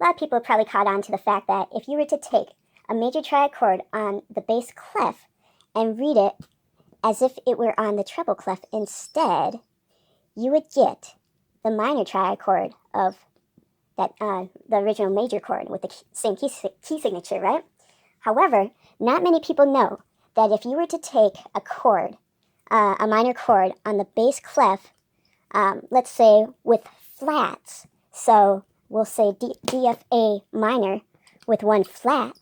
a lot of people have probably caught on to the fact that if you were to take a major triad chord on the bass clef and read it as if it were on the treble clef instead, you would get the minor triad chord of that the original major chord with the same key signature, right? However, not many people know that if you were to take a chord, a minor chord on the bass clef, let's say with flats, so we'll say D, F, A minor with one flat,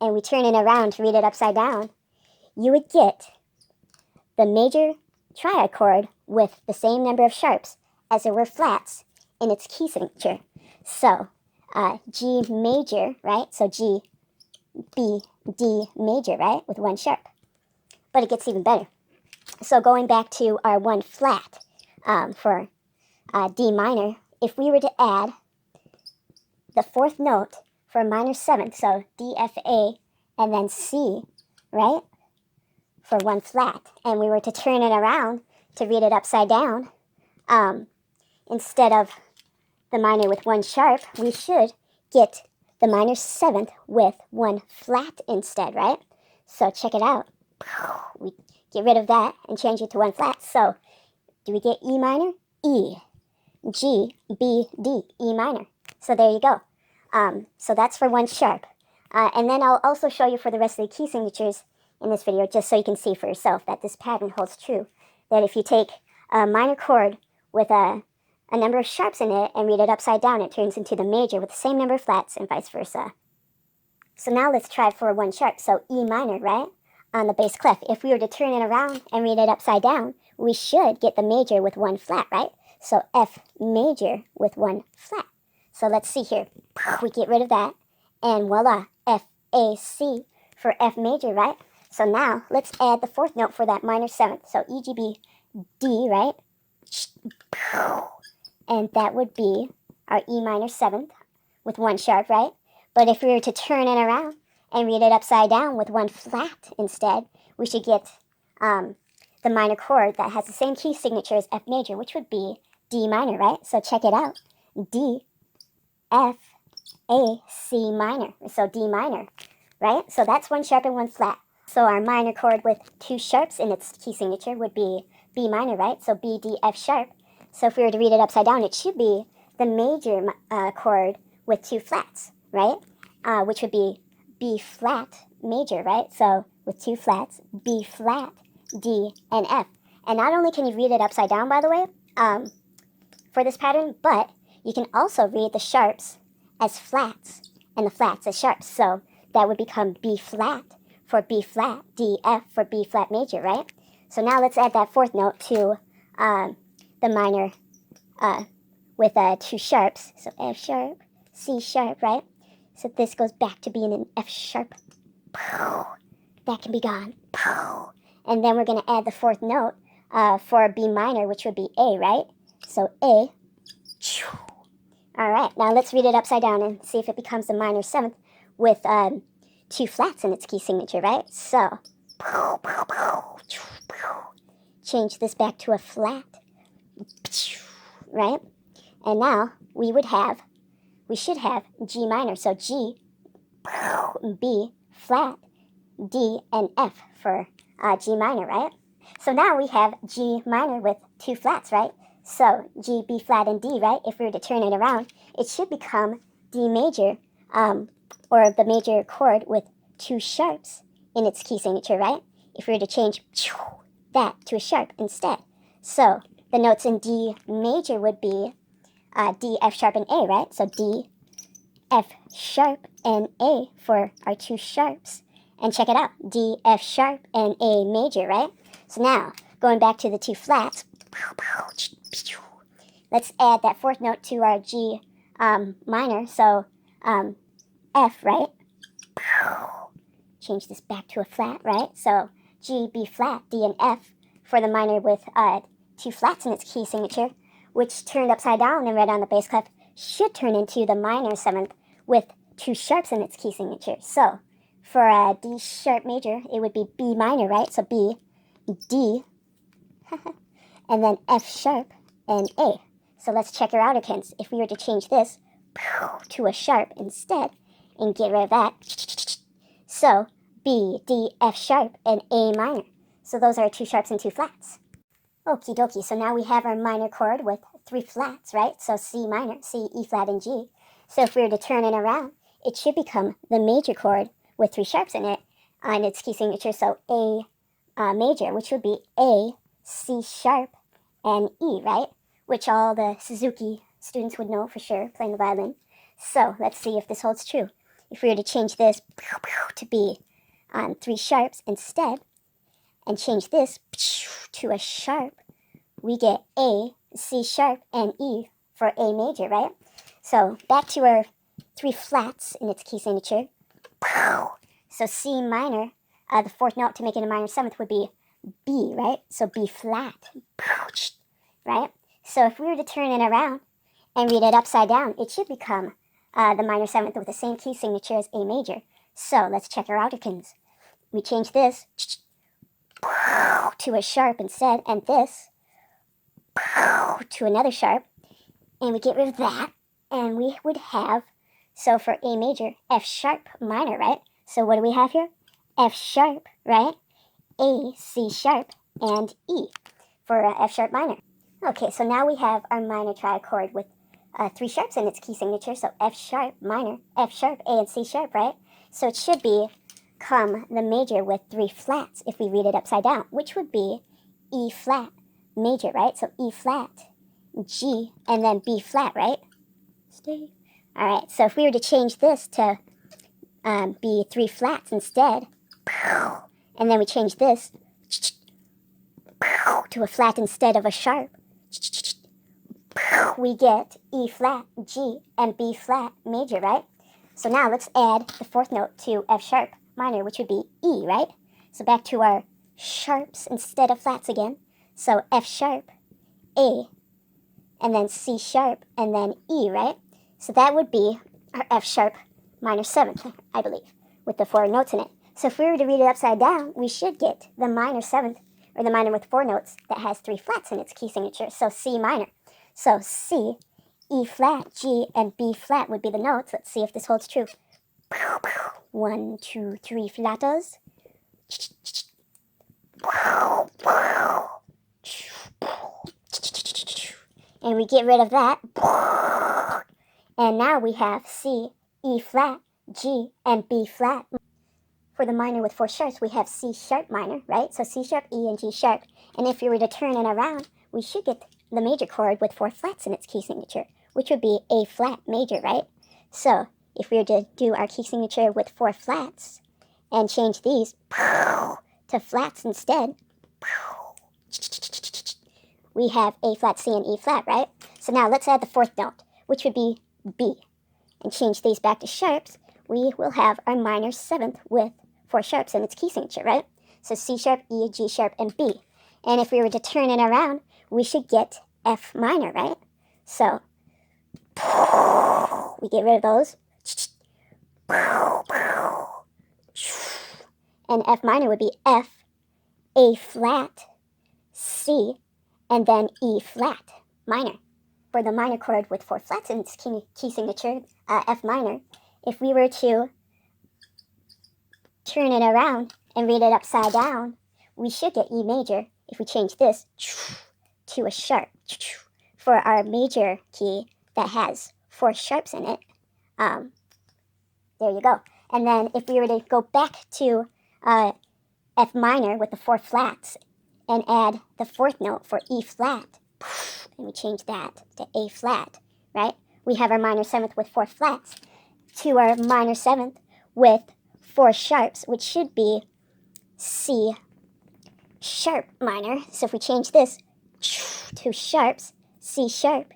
and we turn it around to read it upside down, you would get the major triad chord with the same number of sharps as there were flats in its key signature. So G major, right? So G, B, D major, right? With one sharp. But it gets even better. So going back to our one flat for D minor, if we were to add the fourth note for a minor seventh, so D, F, A, and then C, right? For one flat, and we were to turn it around to read it upside down, instead of the minor with one sharp, we should get the minor seventh with one flat instead, right? So check it out. We get rid of that and change it to one flat. So do we get E minor? E, G, B, D, E minor. So there you go. So that's for one sharp. And then I'll also show you for the rest of the key signatures in this video, just so you can see for yourself that this pattern holds true. That if you take a minor chord with a number of sharps in it and read it upside down, it turns into the major with the same number of flats and vice versa. So now let's try for one sharp. So E minor, right? On the bass clef. If we were to turn it around and read it upside down, we should get the major with one flat, right? So F major with one flat. So let's see here. We get rid of that. And voila, F, A, C for F major, right? So now let's add the fourth note for that minor seventh. So E, G, B, D, right? And that would be our E minor seventh with one sharp, right? But if we were to turn it around and read it upside down with one flat instead, we should get the minor chord that has the same key signature as F major, which would be D minor, right? So check it out. D, F, A, C minor. So D minor, right? So that's one sharp and one flat. So our minor chord with two sharps in its key signature would be B minor, right? So B, D, F sharp. So if we were to read it upside down, it should be the major chord with two flats, right? Which would be B flat major, right? So with two flats, B flat, D, and F. And not only can you read it upside down, by the way, for this pattern, but you can also read the sharps as flats and the flats as sharps. So that would become B flat for B flat, D, F for B flat major, right? So now let's add that fourth note to the minor with two sharps. So F sharp, C sharp, right? So this goes back to being an F sharp. That can be gone. And then we're going to add the fourth note for B minor, which would be A, right? So A. All right, now let's read it upside down and see if it becomes the minor seventh with two flats in its key signature, right? So change this back to a flat, right? And now we should have G minor. So G, B, flat, D, and F for G minor, right? So now we have G minor with two flats, right? So G, B flat, and D, right? If we were to turn it around, it should become D major, or the major chord with two sharps in its key signature, right? If we were to change that to a sharp instead. So the notes in D major would be D, F sharp, and A, right? So D, F sharp, and A for our two sharps. And check it out, D, F sharp, and A major, right? So now, going back to the two flats, let's add that fourth note to our G minor. So F, right? Change this back to a flat, right? So G, B flat, D, and F for the minor with two flats in its key signature, which turned upside down and read on the bass clef should turn into the minor seventh with two sharps in its key signature. So for a D sharp major, it would be B minor, right? So B, D, and then F sharp and A. So let's check her out again. If we were to change this to a sharp instead and get rid of that. So B, D, F sharp, and A minor. So those are 2 sharps and 2 flats. Okie dokie, so now we have our minor chord with 3 flats, right? So C minor, C, E flat, and G. So if we were to turn it around, it should become the major chord with 3 sharps in it on its key signature. So A major, which would be A, C sharp, and E, right? Which all the Suzuki students would know for sure, playing the violin. So let's see if this holds true. If we were to change this to be on 3 sharps instead, and change this to a sharp, we get A, C sharp, and E for A major, right? So back to our 3 flats in its key signature. So C minor, the 4th note to make it a minor 7th would be B, right? So B flat, right? So if we were to turn it around and read it upside down, it should become the minor 7th with the same key signature as A major. So let's check our outerkins. We change this to a sharp instead, and this to another sharp, and we get rid of that, and we would have, so for A major, F sharp minor, right? So what do we have here? F sharp, right? A, C sharp, and E for F sharp minor. Okay, so now we have our minor triad chord with 3 sharps in its key signature, so F sharp minor, F sharp, A, and C sharp, right? So it should become the major with 3 flats if we read it upside down, which would be E flat major, right? So E flat, G, and then B flat, right? Stay. All right, so if we were to change this to be 3 flats instead, and then we change this to a flat instead of a sharp, we get E flat, G, and B flat major, right? So now let's add the 4th note to F sharp minor, which would be E, right? So back to our sharps instead of flats again. So F sharp, A, and then C sharp, and then E, right? So that would be our F sharp minor 7th, I believe, with the 4 notes in it. So if we were to read it upside down, we should get the minor 7th, or the minor with 4 notes that has 3 flats in its key signature. So C minor. So C, E flat, G, and B flat would be the notes. Let's see if this holds true. 1, 2, 3 flatters. And we get rid of that. And now we have C, E flat, G, and B flat. For the minor with 4 sharps, we have C sharp minor, right? So C sharp, E, and G sharp. And if we were to turn it around, we should get the major chord with 4 flats in its key signature, which would be A flat major, right? So if we were to do our key signature with 4 flats and change these to flats instead, we have A flat, C, and E flat, right? So now let's add the 4th note, which would be B, and change these back to sharps. We will have our minor 7th with 4 sharps in its key signature, right? So C sharp, E, G sharp, and B. And if we were to turn it around, we should get F minor, right? So we get rid of those. And F minor would be F, A flat, C, and then E flat minor. For the minor chord with 4 flats in its key signature, F minor, if we were to turn it around and read it upside down, we should get E major if we change this to a sharp for our major key that has 4 sharps in it. There you go. And then if we were to go back to F minor with the 4 flats and add the 4th note for E flat, and we change that to A flat, right? We have our minor 7th with 4 flats to our minor 7th with 4 sharps, which should be C sharp minor. So if we change this to sharps, C sharp,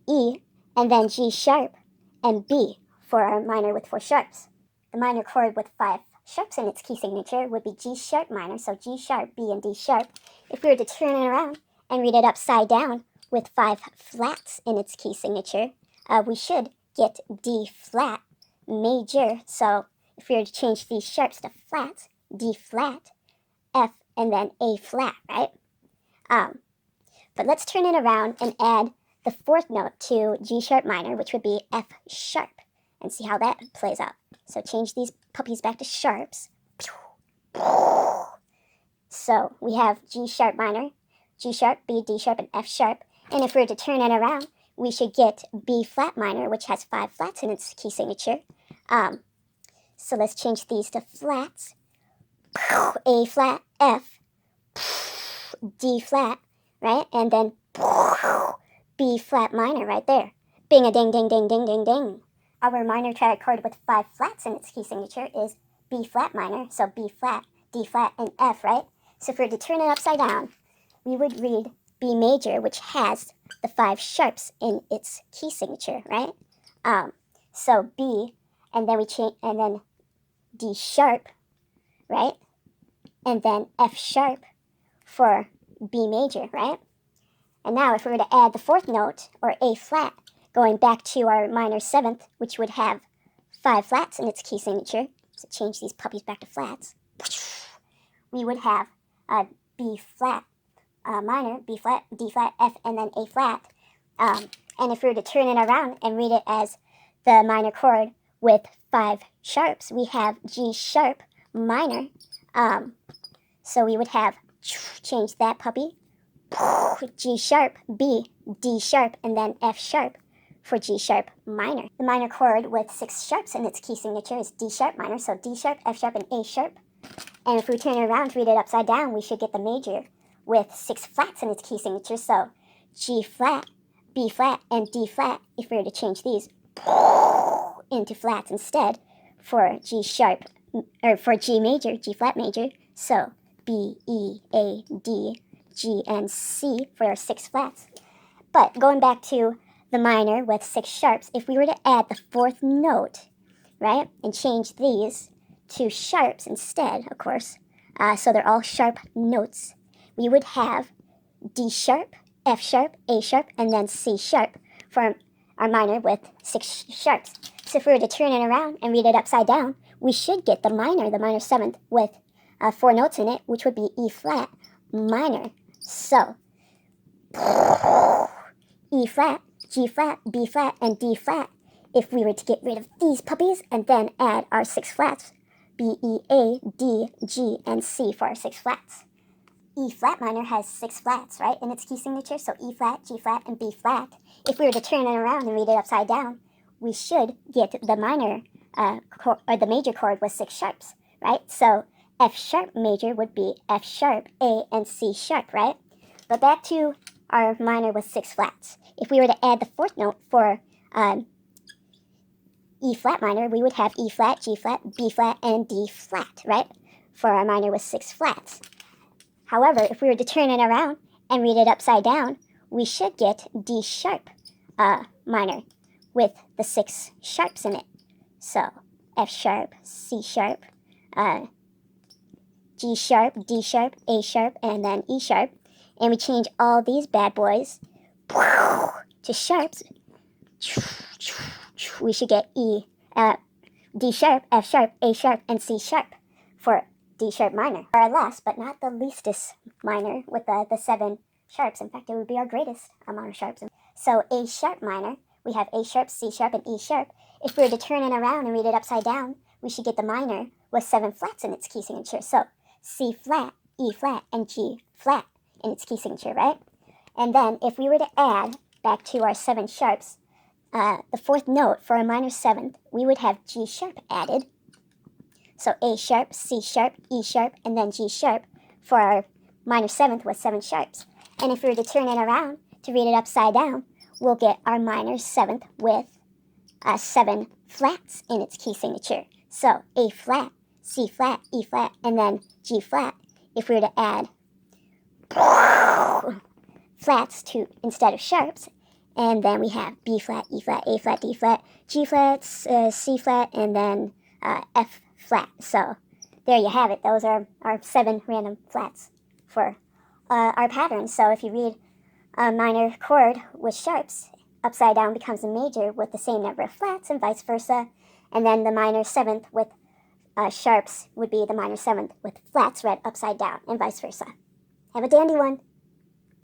E, and then G sharp, and B for our minor with 4 sharps. The minor chord with 5 sharps in its key signature would be G sharp minor, so G sharp, B, and D sharp. If we were to turn it around and read it upside down with 5 flats in its key signature, we should get D flat major. So if we were to change these sharps to flats, D flat, F, and then A flat, right? But let's turn it around and add the fourth note to G sharp minor, which would be F sharp, and see how that plays out. So change these puppies back to sharps. So we have G sharp minor, G sharp, B, D sharp, and F sharp. And if we were to turn it around, we should get B flat minor, which has 5 flats in its key signature. So let's change these to flats. A flat, F, D flat, right? And then B flat minor right there. Bing a ding ding ding ding ding ding. Our minor triad chord with 5 flats in its key signature is B flat minor, so B flat, D flat, and F, right? So if we were to turn it upside down, we would read B major, which has the 5 sharps in its key signature, right? So B, and then we change, and then D sharp, right? And then F sharp for B major, right? And now if we were to add the fourth note, or A flat, going back to our minor 7th, which would have 5 flats in its key signature, so change these puppies back to flats, we would have B flat minor, B flat, D flat, F, and then A flat. And if we were to turn it around and read it as the minor chord with 5 sharps, we have G sharp minor. So we would have, change that puppy, G sharp, B, D sharp, and then F sharp for G sharp minor. The minor chord with 6 sharps in its key signature is D sharp minor, so D sharp, F sharp, and A sharp. And if we turn it around to read it upside down, we should get the major with 6 flats in its key signature, so G flat, B flat, and D flat, if we were to change these into flats instead for G sharp, or for G major, G flat major, so B, E, A, D, G, and C for our 6 flats. But going back to the minor with 6 sharps, if we were to add the fourth note, right, and change these to sharps instead, of course, so they're all sharp notes, we would have D sharp, F sharp, A sharp, and then C sharp for our minor with 6 sharps. So if we were to turn it around and read it upside down, we should get the minor 7th with 4 notes in it, which would be E flat minor. So E flat, G flat, B flat, and D flat. If we were to get rid of these puppies and then add our 6 flats, B, E, A, D, G, and C for our 6 flats. E flat minor has 6 flats, right, in its key signature, so E flat, G flat, and B flat. If we were to turn it around and read it upside down, we should get the minor, or the major chord with 6 sharps, right? So F sharp major would be F sharp, A, and C sharp, right? But back to our minor with 6 flats. If we were to add the fourth note for E flat minor, we would have E flat, G flat, B flat, and D flat, right? For our minor with 6 flats. However, if we were to turn it around and read it upside down, we should get D sharp minor with the 6 sharps in it. So F sharp, C sharp, G sharp, D sharp, A sharp, and then E sharp. And we change all these bad boys to sharps. We should get D sharp, F sharp, A sharp, and C sharp for D sharp minor. Our last but not the leastest minor with the 7 sharps. In fact, it would be our greatest amount of sharps. So A sharp minor, we have A sharp, C sharp, and E sharp. If we were to turn it around and read it upside down, we should get the minor with 7 flats in its key signature. So C flat, E flat, and G flat in its key signature, right? And then if we were to add back to our 7 sharps, the fourth note for a minor 7th, we would have G sharp added. So A sharp, C sharp, E sharp, and then G sharp for our minor 7th with 7 sharps. And if we were to turn it around to read it upside down, we'll get our minor 7th with 7 flats in its key signature. So A flat, C flat, E flat, and then G flat. If we were to add flats to instead of sharps, and then we have B flat, E flat, A flat, D flat, G flat, C flat, and then F flat. So there you have it. Those are our 7 random flats for our pattern. So if you read a minor chord with sharps, upside down becomes a major with the same number of flats, and vice versa. And then the minor 7th with sharps would be the minor 7th with flats read upside down, and vice versa. Have a dandy one.